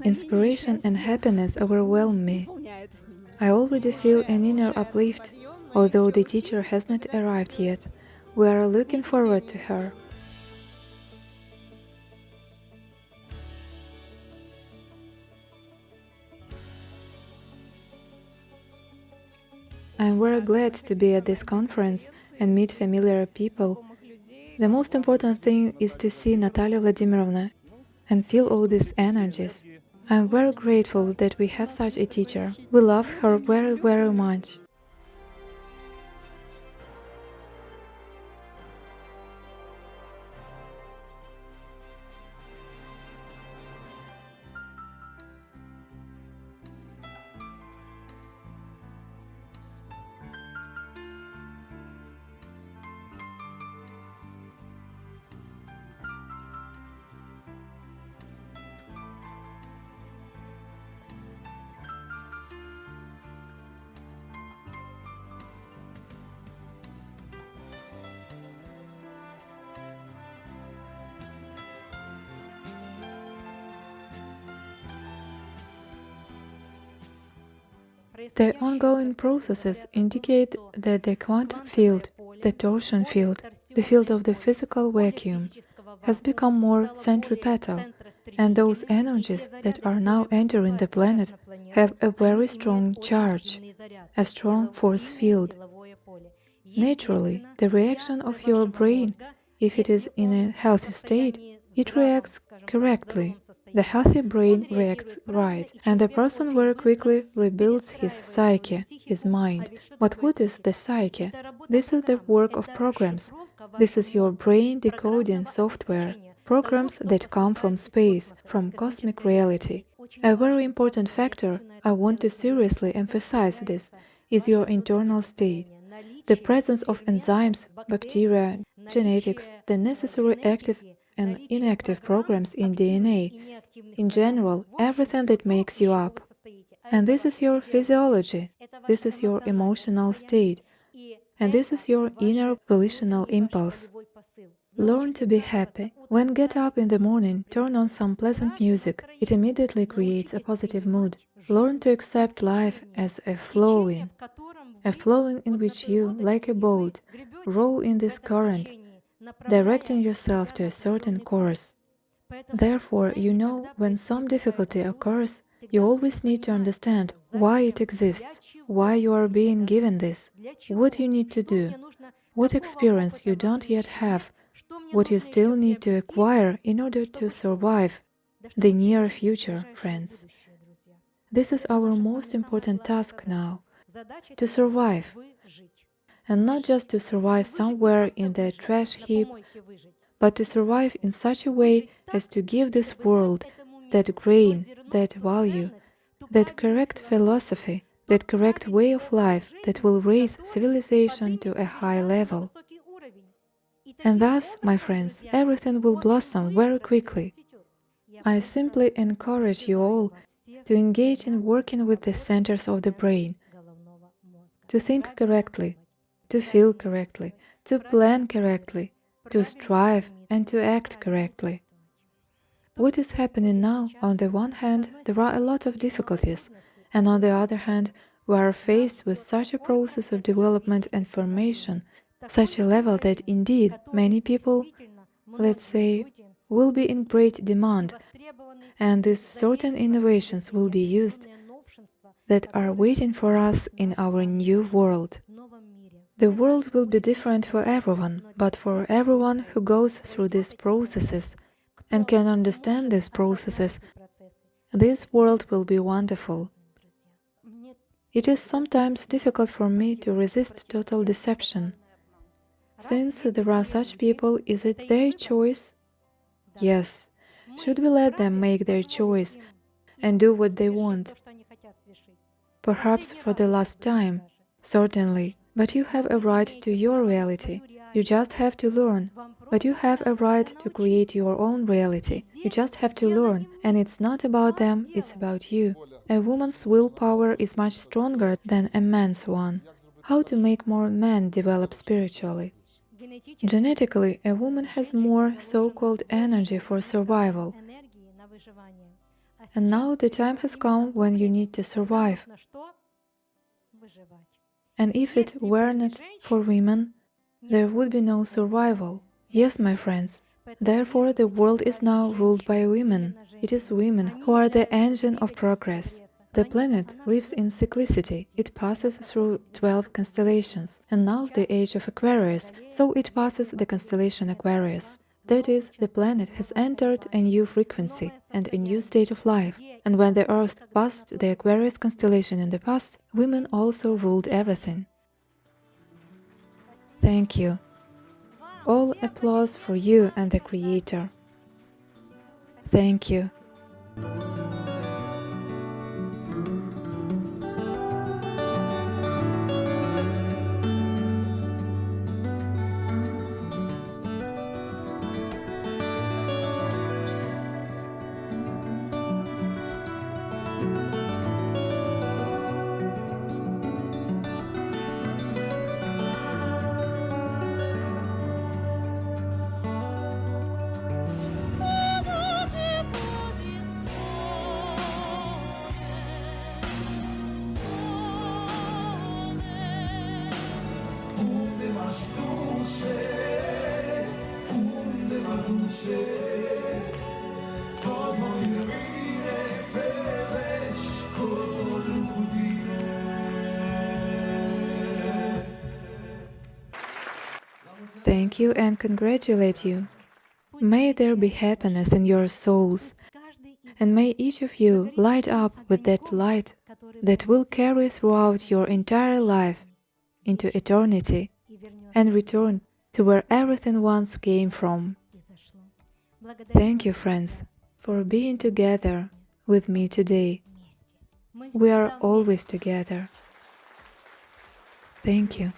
Inspiration and happiness overwhelm me. I already feel an inner uplift, although the teacher has not arrived yet. We are looking forward to her. I am very glad to be at this conference and meet familiar people. The most important thing is to see Natalia Vladimirovna and feel all these energies. I am very grateful that we have such a teacher. We love her very, very much. The ongoing processes indicate that the quantum field, the torsion field, the field of the physical vacuum, has become more centripetal, and those energies that are now entering the planet have a very strong charge, a strong force field. Naturally, the reaction of your brain, if it is in a healthy state, it reacts correctly. The healthy brain reacts right, and the person very quickly rebuilds his psyche, his mind. But what is the psyche? This is the work of programs. This is your brain decoding software, programs that come from space, from cosmic reality. A very important factor, I want to seriously emphasize this, is your internal state. The presence of enzymes, bacteria, genetics, the necessary active and inactive programs in DNA, in general, everything that makes you up. And this is your physiology, this is your emotional state, and this is your inner volitional impulse. Learn to be happy. When get up in the morning, turn on some pleasant music. It immediately creates a positive mood. Learn to accept life as a flowing in which you, like a boat, row in this current, directing yourself to a certain course. Therefore, you know, when some difficulty occurs, you always need to understand why it exists, why you are being given this, what you need to do, what experience you don't yet have, what you still need to acquire in order to survive the near future, friends. This is our most important task now, to survive. And not just to survive somewhere in the trash heap, but to survive in such a way as to give this world that grain, that value, that correct philosophy, that correct way of life that will raise civilization to a high level. And thus, my friends, everything will blossom very quickly. I simply encourage you all to engage in working with the centers of the brain, to think correctly, to feel correctly, to plan correctly, to strive and to act correctly. What is happening now, on the one hand, there are a lot of difficulties, and on the other hand, we are faced with such a process of development and formation, such a level that indeed many people, let's say, will be in great demand, and these certain innovations will be used that are waiting for us in our new world. The world will be different for everyone, but for everyone who goes through these processes and can understand these processes, this world will be wonderful. It is sometimes difficult for me to resist total deception. Since there are such people, is it their choice? Yes. Should we let them make their choice and do what they want? Perhaps for the last time, certainly. But you have a right to your reality. You just have to learn. But you have a right to create your own reality. You just have to learn. And it's not about them, it's about you. A woman's willpower is much stronger than a man's one. How to make more men develop spiritually? Genetically, a woman has more so-called energy for survival. And now the time has come when you need to survive. And if it were not for women, there would be no survival. Yes, my friends. Therefore, the world is now ruled by women. It is women who are the engine of progress. The planet lives in cyclicity. It passes through 12 constellations, and now the age of Aquarius, so it passes the constellation Aquarius. That is, the planet has entered a new frequency and a new state of life. And when the Earth passed the Aquarius constellation in the past, women also ruled everything. Thank you. All applause for you and the Creator. Thank you. Thank you and congratulate you. May there be happiness in your souls, and may each of you light up with that light that will carry throughout your entire life into eternity and return to where everything once came from. Thank you, friends, for being together with me today. We are always together. Thank you.